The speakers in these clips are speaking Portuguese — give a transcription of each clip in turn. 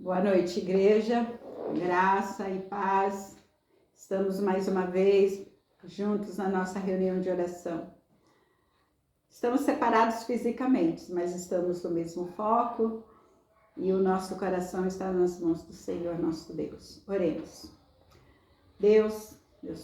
Boa noite, igreja, graça e paz. Estamos mais uma vez juntos na nossa reunião de oração. Estamos separados fisicamente, mas estamos no mesmo foco e o nosso coração está nas mãos do Senhor, nosso Deus. Oremos. Deus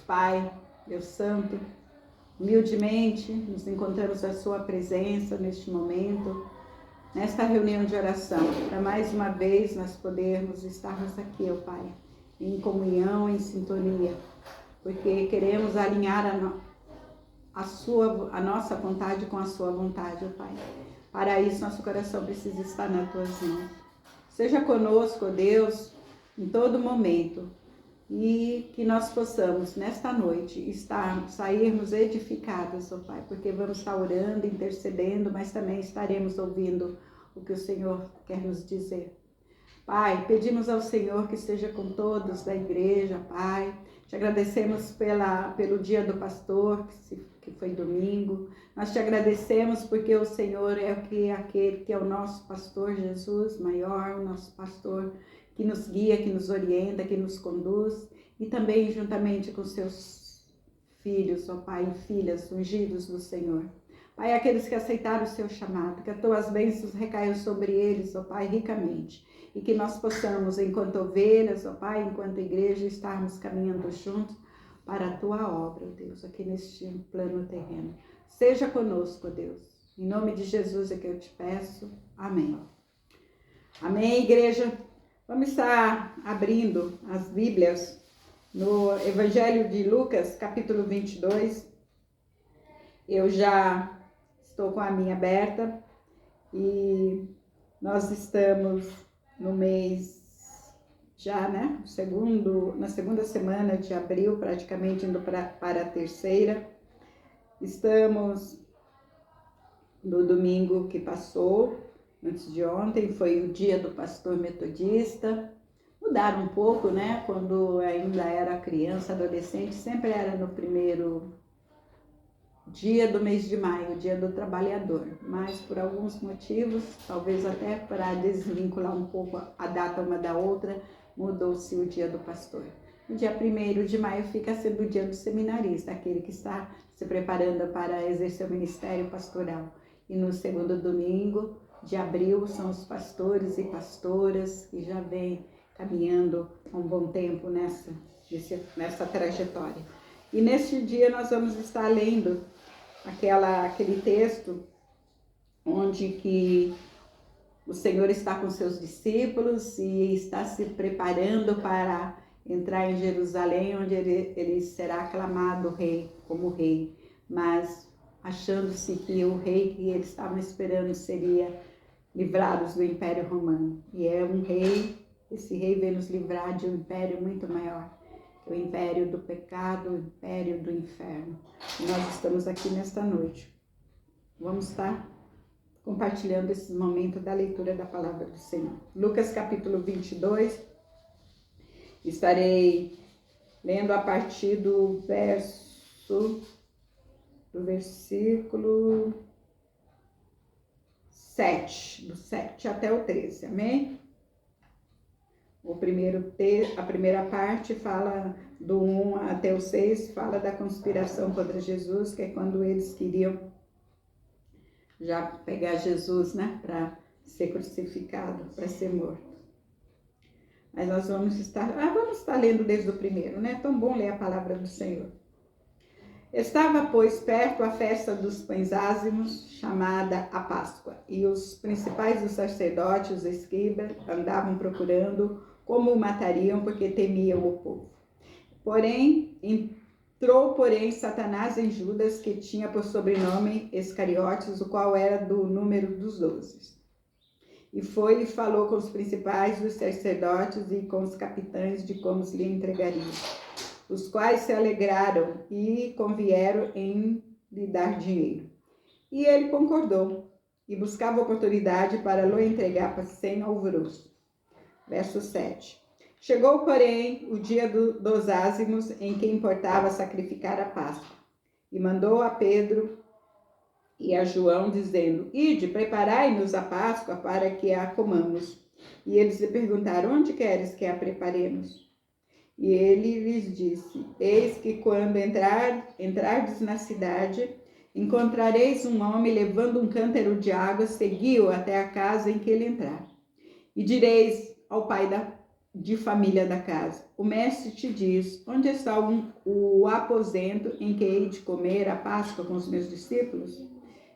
Pai, Deus Santo, humildemente nos encontramos à sua presença neste momento, nesta reunião de oração, para mais uma vez nós podermos estarmos aqui, ó Pai, em comunhão, em sintonia, porque queremos alinhar a nossa vontade com a sua vontade, ó Pai. Para isso, nosso coração precisa estar nas tuas mãos. Seja conosco, ó Deus, em todo momento, e que nós possamos, nesta noite, sairmos edificados, ó Pai, porque vamos estar orando, intercedendo, mas também estaremos ouvindo o que o Senhor quer nos dizer. Pai, pedimos ao Senhor que esteja com todos da igreja, Pai. Te agradecemos pelo dia do pastor, que foi domingo. Nós te agradecemos porque o Senhor é aquele que é o nosso pastor Jesus maior, o nosso pastor que nos guia, que nos orienta, que nos conduz, e também juntamente com seus filhos, ó Pai, e filhas ungidos do Senhor. Pai, aqueles que aceitaram o seu chamado, que as tuas bênçãos recaiam sobre eles, ó Pai, ricamente, e que nós possamos, enquanto ovelhas, ó Pai, enquanto igreja, estarmos caminhando juntos para a tua obra, ó Deus, aqui neste plano terreno. Seja conosco, ó Deus. Em nome de Jesus é que eu te peço. Amém. Amém, igreja. Vamos estar abrindo as Bíblias no Evangelho de Lucas, capítulo 22. Eu já estou com a minha aberta e nós estamos no mês já, né? Na segunda semana de abril, praticamente indo para a terceira. Estamos no domingo que passou, antes de ontem, foi o dia do pastor metodista. Mudaram um pouco, né? Quando ainda era criança, adolescente, sempre era no primeiro dia do mês de maio, dia do trabalhador. Mas por alguns motivos, talvez até para desvincular um pouco a data uma da outra, mudou-se o dia do pastor. O dia 1º de maio fica sendo o dia do seminarista, aquele que está se preparando para exercer o ministério pastoral. E no segundo domingo de abril são os pastores e pastoras que já vêm caminhando há um bom tempo nessa trajetória. E neste dia nós vamos estar lendo aquele texto onde que o Senhor está com seus discípulos e está se preparando para entrar em Jerusalém, onde ele será aclamado rei, como rei, mas achando-se que o rei que eles estavam esperando seria livrados do Império Romano. E é um rei, esse rei veio nos livrar de um império muito maior, o império do pecado, o império do inferno. E nós estamos aqui nesta noite. Vamos estar compartilhando esse momento da leitura da palavra do Senhor. Lucas capítulo 22, estarei lendo a partir do versículo 7, do 7 até o 13, amém? A primeira parte fala do 1 até o 6, fala da conspiração contra Jesus, que é quando eles queriam já pegar Jesus, né, para ser crucificado, para ser morto. Mas nós vamos estar lendo desde o primeiro, né? É tão bom ler a palavra do Senhor. Estava, pois, perto a festa dos pães ázimos, chamada a Páscoa, e os principais dos sacerdotes, os escribas, andavam procurando como o matariam, porque temiam o povo. Entrou, Satanás em Judas, que tinha por sobrenome Iscariotes, o qual era do número dos 12. E foi e falou com os principais dos sacerdotes e com os capitães de como lhe entregariam, os quais se alegraram e convieram em lhe dar dinheiro. E ele concordou, e buscava oportunidade para lhe entregar sem alvoroço. Verso 7. Chegou, porém, o dia dos ázimos, em que importava sacrificar a Páscoa, e mandou a Pedro e a João, dizendo: Ide, preparai-nos a Páscoa para que a comamos. E eles lhe perguntaram: onde queres que a preparemos? E ele lhes disse: eis que quando entrardes na cidade, encontrareis um homem levando um cântaro de água, segui-o até a casa em que ele entrar. E direis ao pai de família da casa: o mestre te diz, onde está o aposento em que hei de comer a Páscoa com os meus discípulos?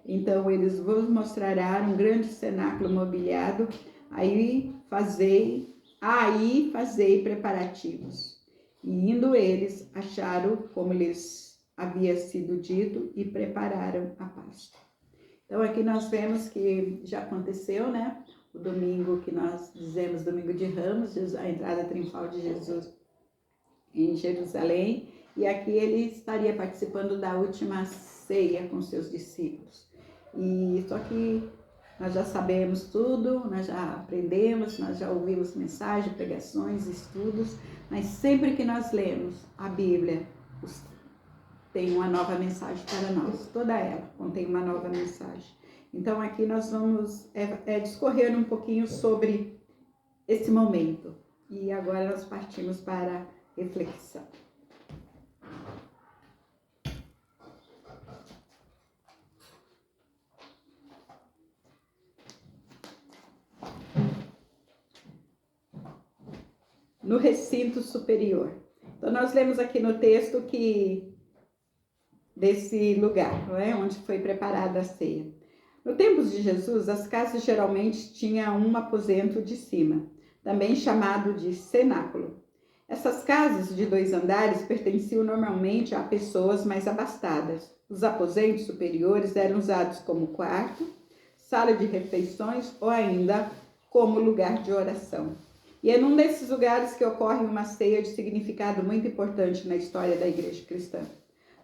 Então eles vos mostrarão um grande cenáculo mobiliado, aí fazei preparativos. E indo eles, acharam como lhes havia sido dito e prepararam a Páscoa. Então aqui nós vemos que já aconteceu, né? O domingo que nós dizemos domingo de Ramos, a entrada triunfal de Jesus em Jerusalém, e aqui ele estaria participando da última ceia com seus discípulos. E só que nós já sabemos tudo, nós já aprendemos, nós já ouvimos mensagens, pregações, estudos, mas sempre que nós lemos a Bíblia, tem uma nova mensagem para nós, toda ela contém uma nova mensagem. Então aqui nós vamos discorrer um pouquinho sobre esse momento. E agora nós partimos para a reflexão. No recinto superior. Então nós lemos aqui no texto que desse lugar, não é? Onde foi preparada a ceia. No tempo de Jesus, as casas geralmente tinham um aposento de cima, também chamado de cenáculo. Essas casas de 2 andares pertenciam normalmente a pessoas mais abastadas. Os aposentos superiores eram usados como quarto, sala de refeições ou ainda como lugar de oração. E é num desses lugares que ocorre uma ceia de significado muito importante na história da igreja cristã.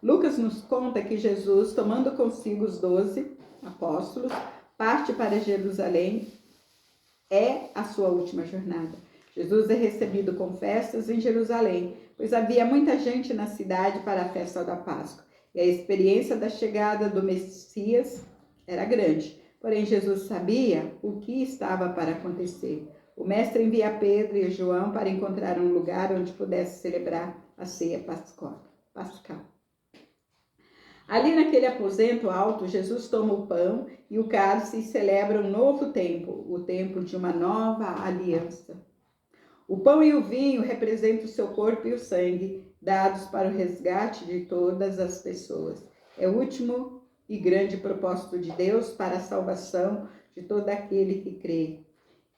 Lucas nos conta que Jesus, tomando consigo os 12 apóstolos, parte para Jerusalém, é a sua última jornada. Jesus é recebido com festas em Jerusalém, pois havia muita gente na cidade para a festa da Páscoa, e a experiência da chegada do Messias era grande. Porém, Jesus sabia o que estava para acontecer. O mestre envia Pedro e João para encontrar um lugar onde pudesse celebrar a ceia pascal. Ali naquele aposento alto, Jesus toma o pão e o cálice e celebra um novo tempo, o tempo de uma nova aliança. O pão e o vinho representam o seu corpo e o sangue, dados para o resgate de todas as pessoas. É o último e grande propósito de Deus para a salvação de todo aquele que crê.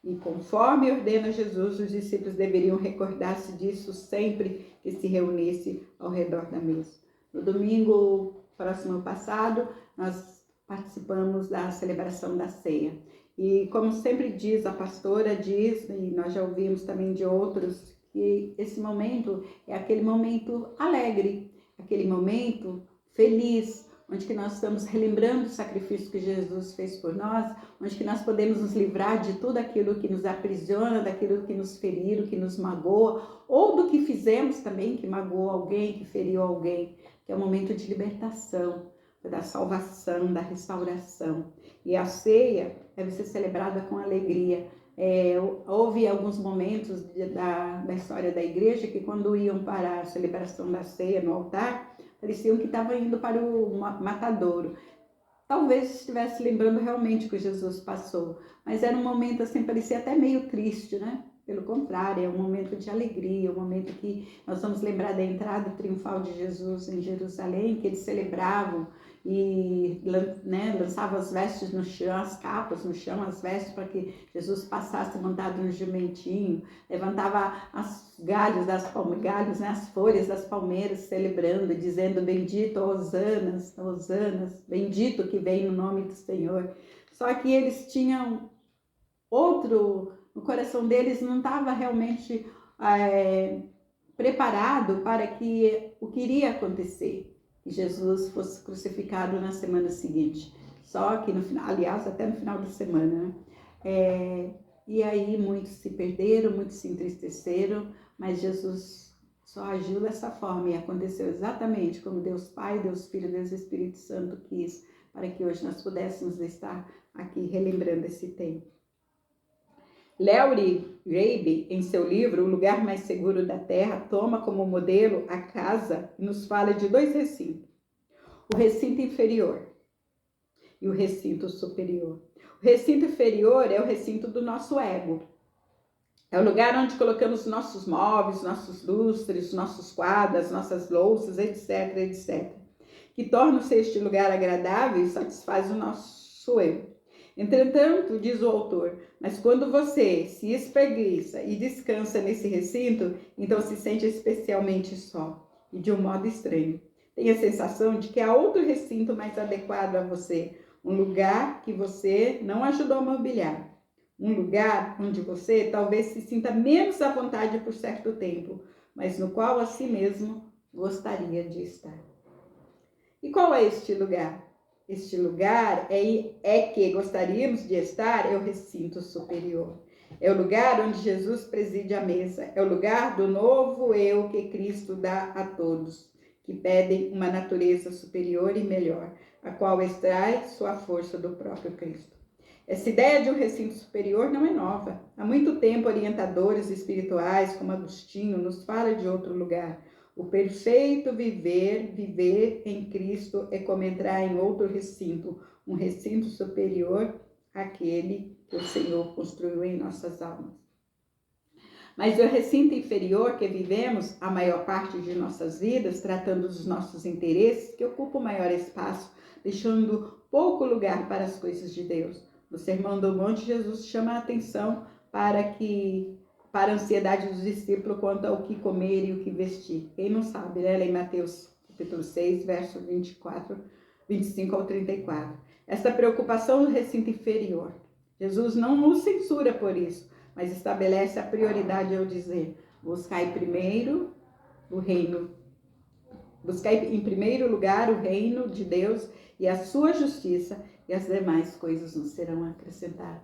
E conforme ordena Jesus, os discípulos deveriam recordar-se disso sempre que se reunisse ao redor da mesa. No domingo próximo passado, nós participamos da celebração da ceia. E como sempre diz, a pastora diz, e nós já ouvimos também de outros, que esse momento é aquele momento alegre, aquele momento feliz, onde que nós estamos relembrando o sacrifício que Jesus fez por nós, onde que nós podemos nos livrar de tudo aquilo que nos aprisiona, daquilo que nos feriram, que nos magoa, ou do que fizemos também, que magoou alguém, que feriu alguém, que é um momento de libertação, da salvação, da restauração. E a ceia deve ser celebrada com alegria. Houve alguns momentos da história da igreja que quando iam para a celebração da ceia no altar, pareciam que estavam indo para o matadouro. Talvez estivesse lembrando realmente o que Jesus passou, mas era um momento assim, parecia até meio triste, né? Pelo contrário, é um momento de alegria, um momento que nós vamos lembrar da entrada triunfal de Jesus em Jerusalém, que eles celebravam e lançavam as vestes no chão, as capas no chão, as vestes para que Jesus passasse montado no jumentinho, levantava as galhos, as folhas das palmeiras, celebrando, dizendo: bendito, hosanas, hosanas, bendito que vem no nome do Senhor. Só que eles tinham no coração deles não estava realmente preparado para o que iria acontecer, que Jesus fosse crucificado na semana seguinte. Só que no final, aliás, até no final da semana, né? E aí muitos se perderam, muitos se entristeceram, mas Jesus só agiu dessa forma e aconteceu exatamente como Deus Pai, Deus Filho, Deus Espírito Santo quis, para que hoje nós pudéssemos estar aqui relembrando esse tempo. Larry Grabe, em seu livro O Lugar Mais Seguro da Terra, toma como modelo a casa e nos fala de 2 recintos. O recinto inferior e o recinto superior. O recinto inferior é o recinto do nosso ego. É o lugar onde colocamos nossos móveis, nossos lustres, nossos quadros, nossas louças, etc, etc. Que torna-se este lugar agradável e satisfaz o nosso eu. Entretanto, diz o autor, mas quando você se espreguiça e descansa nesse recinto, então se sente especialmente só e de um modo estranho. Tem a sensação de que há outro recinto mais adequado a você, um lugar que você não ajudou a mobiliar. Um lugar onde você talvez se sinta menos à vontade por certo tempo, mas no qual a si mesmo gostaria de estar. E qual é este lugar? Este lugar é que gostaríamos de estar, é o recinto superior. É o lugar onde Jesus preside a mesa. É o lugar do novo eu que Cristo dá a todos, que pedem uma natureza superior e melhor, a qual extrai sua força do próprio Cristo. Essa ideia de um recinto superior não é nova. Há muito tempo, orientadores espirituais, como Agostinho, nos falam de outro lugar. O perfeito viver em Cristo é como entrar em outro recinto, um recinto superior àquele que o Senhor construiu em nossas almas. Mas o recinto inferior que vivemos a maior parte de nossas vidas, tratando dos nossos interesses, que ocupa o maior espaço, deixando pouco lugar para as coisas de Deus. No Sermão do Monte, Jesus chama a atenção para a ansiedade dos discípulos quanto ao que comer e o que vestir. Quem não sabe, né? Lá em Mateus capítulo 6, verso 25 ao 34. Essa preocupação do recinto inferior. Jesus não nos censura por isso, mas estabelece a prioridade ao dizer: buscai primeiro o reino. Buscai em primeiro lugar o reino de Deus e a sua justiça, e as demais coisas nos serão acrescentadas.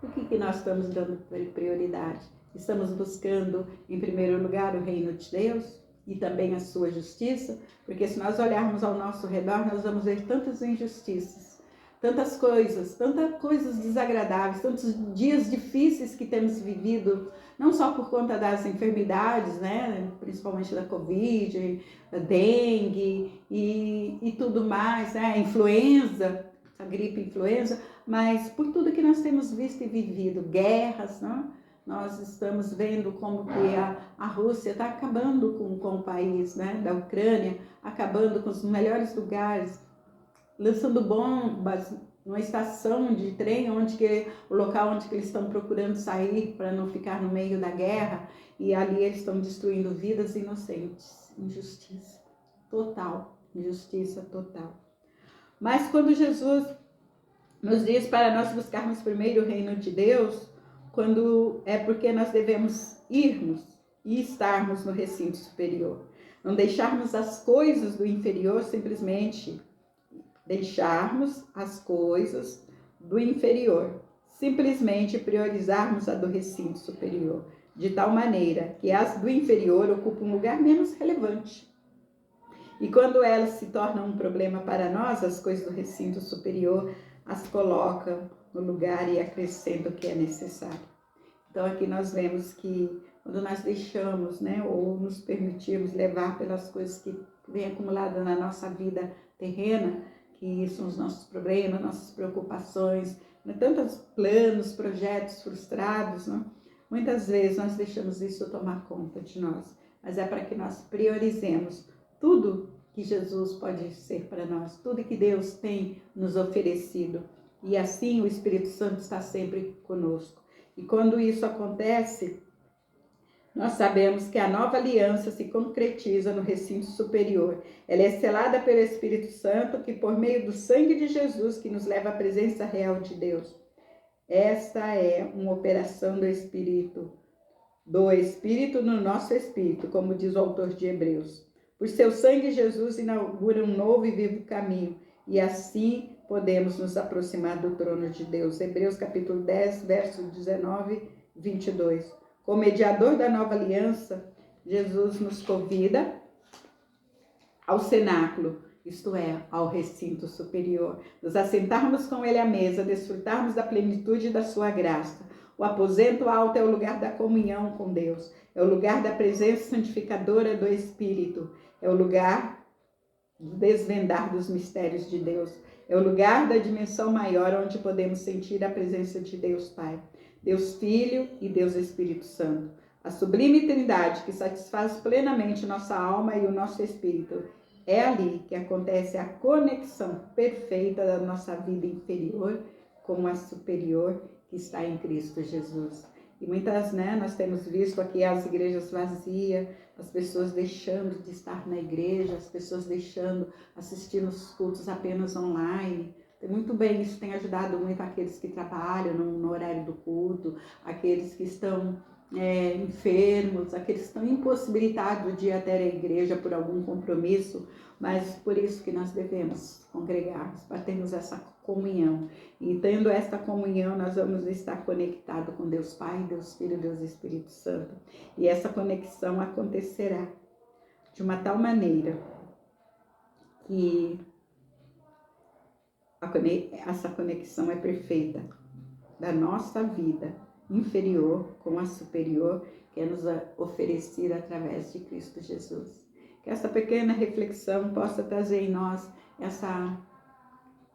O que nós estamos dando prioridade? Estamos buscando em primeiro lugar o reino de Deus e também a sua justiça? Porque se nós olharmos ao nosso redor, nós vamos ver tantas injustiças, tantas coisas desagradáveis, tantos dias difíceis que temos vivido, não só por conta das enfermidades, né, principalmente da Covid, da dengue e tudo mais, né, a influenza, a gripe influenza, mas por tudo que nós temos visto e vivido, guerras, né? Nós estamos vendo como que a Rússia está acabando com o país, né, da Ucrânia, acabando com os melhores lugares, lançando bombas numa estação de trem, o local onde que eles estão procurando sair para não ficar no meio da guerra, e ali eles estão destruindo vidas inocentes. Injustiça total, injustiça total. Mas quando Jesus nos diz para nós buscarmos primeiro o reino de Deus, quando é porque nós devemos irmos e estarmos no recinto superior. Não deixarmos as coisas do inferior, simplesmente deixarmos as coisas do inferior, simplesmente priorizarmos a do recinto superior, de tal maneira que as do inferior ocupam um lugar menos relevante. E quando elas se tornam um problema para nós, as coisas do recinto superior as colocam no lugar e acrescentam o que é necessário. Então aqui nós vemos que quando nós deixamos, né, ou nos permitimos levar pelas coisas que vêm acumuladas na nossa vida terrena, que são os nossos problemas, nossas preocupações, né, tantos planos, projetos frustrados, né? Muitas vezes nós deixamos isso tomar conta de nós, mas é para que nós priorizemos tudo que Jesus pode ser para nós, tudo que Deus tem nos oferecido. E assim o Espírito Santo está sempre conosco. E quando isso acontece, nós sabemos que a nova aliança se concretiza no recinto superior. Ela é selada pelo Espírito Santo, que por meio do sangue de Jesus, que nos leva à presença real de Deus. Esta é uma operação do Espírito no nosso espírito, como diz o autor de Hebreus. Por seu sangue, Jesus inaugura um novo e vivo caminho, e assim podemos nos aproximar do trono de Deus. Hebreus capítulo 10, verso 19, 22. Como mediador da nova aliança, Jesus nos convida ao cenáculo, isto é, ao recinto superior, nos assentarmos com ele à mesa, desfrutarmos da plenitude da sua graça, O aposento alto é o lugar da comunhão com Deus, é o lugar da presença santificadora do Espírito, é o lugar do desvendar dos mistérios de Deus, é o lugar da dimensão maior onde podemos sentir a presença de Deus Pai, Deus Filho e Deus Espírito Santo. A sublime Trindade que satisfaz plenamente nossa alma e o nosso espírito. É ali que acontece a conexão perfeita da nossa vida inferior com a superior que está em Cristo Jesus. E muitas, nós temos visto aqui as igrejas vazias, as pessoas deixando de estar na igreja, as pessoas deixando assistir nos cultos apenas online. Muito bem, isso tem ajudado muito aqueles que trabalham no horário do culto, aqueles que estão enfermos, aqueles que estão impossibilitados de ir até a igreja por algum compromisso, mas por isso que nós devemos congregar, para termos essa comunhão. E tendo esta comunhão, nós vamos estar conectados com Deus Pai, Deus Filho e Deus Espírito Santo. E essa conexão acontecerá de uma tal maneira que essa conexão é perfeita da nossa vida inferior com a superior, que é nos oferecida através de Cristo Jesus. Que essa pequena reflexão possa trazer em nós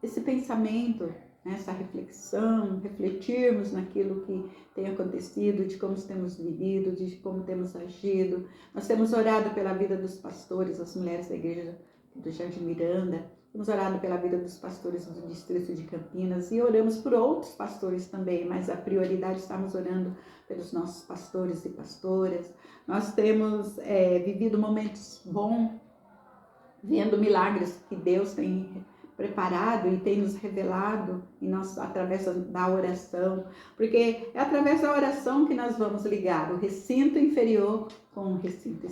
esse pensamento, essa reflexão, refletirmos naquilo que tem acontecido, de como temos vivido, de como temos agido. Nós temos orado pela vida dos pastores, as mulheres da igreja do Jardim Miranda, temos orado pela vida dos pastores do distrito de Campinas e oramos por outros pastores também, mas a prioridade estamos orando pelos nossos pastores e pastoras. Nós temos vivido momentos bons, vendo milagres que Deus tem preparado e tem nos revelado através da oração, porque é através da oração que nós vamos ligar o recinto inferior com o recinto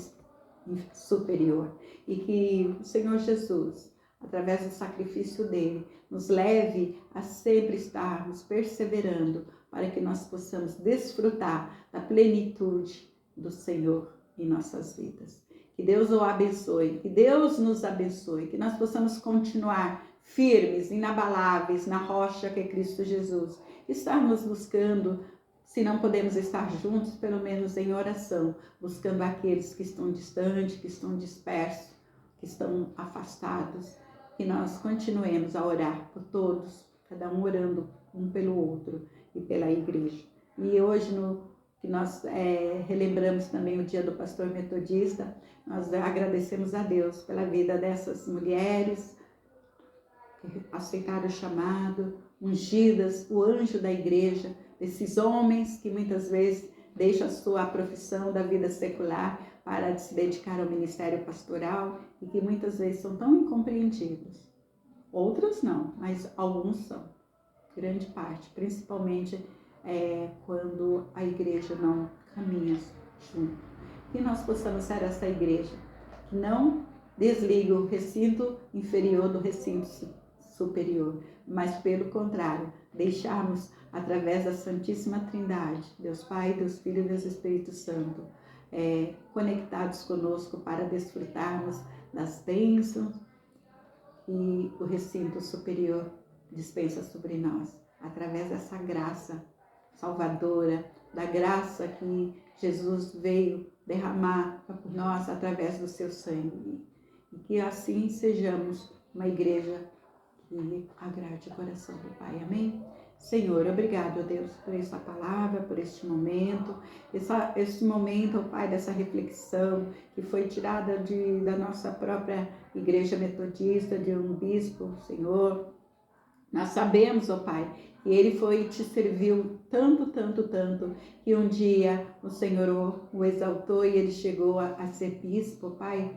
superior. E que o Senhor Jesus, através do sacrifício dele, nos leve a sempre estarmos perseverando para que nós possamos desfrutar da plenitude do Senhor em nossas vidas. Que Deus o abençoe, que Deus nos abençoe, que nós possamos continuar firmes, inabaláveis na rocha que é Cristo Jesus. Estarmos buscando, se não podemos estar juntos, pelo menos em oração, buscando aqueles que estão distantes, que estão dispersos, que estão afastados. Que nós continuemos a orar por todos, cada um orando um pelo outro e pela igreja. E hoje, que nós relembramos também o dia do pastor metodista, nós agradecemos a Deus pela vida dessas mulheres que aceitaram o chamado, ungidas, o anjo da igreja, desses homens que muitas vezes deixam a sua profissão da vida secular para se dedicar ao ministério pastoral e que muitas vezes são tão incompreendidos. Outros não, mas alguns são. Grande parte, principalmente quando a igreja não caminha junto. Que nós possamos ser essa igreja que não desliga o recinto inferior do recinto superior, mas pelo contrário, deixarmos através da Santíssima Trindade, Deus Pai, Deus Filho e Deus Espírito Santo, conectados conosco para desfrutarmos das bênçãos e o recinto superior dispensa sobre nós, através dessa graça salvadora, da graça que Jesus veio derramar por nós através do seu sangue. E que assim sejamos uma igreja que agrade o coração do Pai. Amém? Senhor, obrigado, Deus, por essa palavra, por este momento, esse momento, Pai, dessa reflexão que foi tirada da nossa própria igreja metodista, de um bispo, Senhor. Nós sabemos, ó Pai, que ele te serviu tanto, que um dia o Senhor o exaltou e ele chegou a ser bispo, Pai,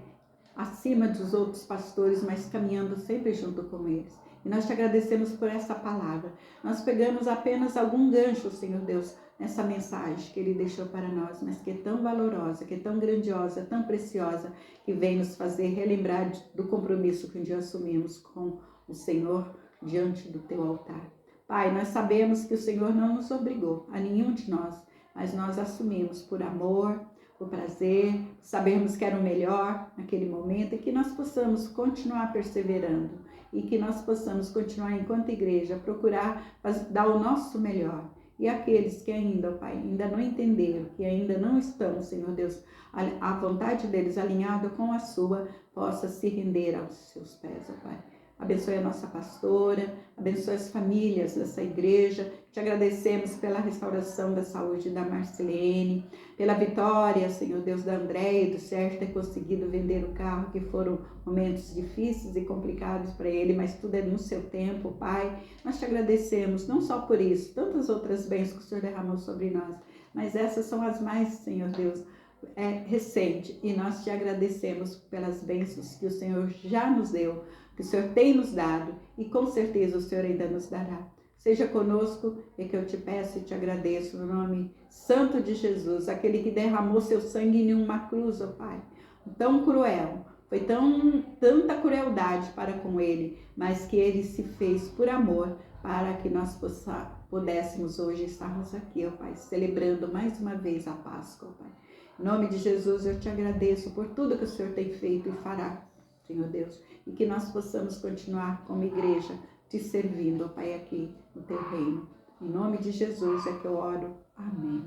acima dos outros pastores, mas caminhando sempre junto com eles. E nós te agradecemos por essa palavra. Nós pegamos apenas algum gancho, Senhor Deus, nessa mensagem que ele deixou para nós, mas que é tão valorosa, que é tão grandiosa, tão preciosa, que vem nos fazer relembrar do compromisso que um dia assumimos com o Senhor diante do teu altar. Pai, nós sabemos que o Senhor não nos obrigou a nenhum de nós, mas nós assumimos por amor, por prazer, sabemos que era o melhor naquele momento e que nós possamos continuar perseverando e que nós possamos continuar enquanto igreja, procurar dar o nosso melhor E aqueles que ainda, ó Pai, ainda não entenderam, que ainda não estão, Senhor Deus, a vontade deles alinhada com a sua, possa se render aos seus pés, ó Pai. Abençoe a nossa pastora, abençoe as famílias dessa igreja. Te agradecemos pela restauração da saúde da Marcelene, pela vitória, Senhor Deus, da Andréia e do Sérgio ter conseguido vender o carro, que foram momentos difíceis e complicados para ele, mas tudo é no seu tempo, Pai. Nós te agradecemos, não só por isso, tantas outras bênçãos que o Senhor derramou sobre nós, mas essas são as mais, Senhor Deus, recente, e nós te agradecemos pelas bênçãos que o Senhor já nos deu, que o Senhor tem nos dado e com certeza o Senhor ainda nos dará. Seja conosco, é que eu te peço e te agradeço no nome santo de Jesus, aquele que derramou seu sangue em uma cruz, ó Pai, tão cruel, foi tanta crueldade para com ele, mas que ele se fez por amor, para que nós pudéssemos hoje estarmos aqui, ó Pai, celebrando mais uma vez a Páscoa, ó Pai. Em nome de Jesus, eu te agradeço por tudo que o Senhor tem feito e fará, Senhor Deus, e que nós possamos continuar como igreja, te servindo, ó Pai, aqui no teu reino. Em nome de Jesus é que eu oro. Amém.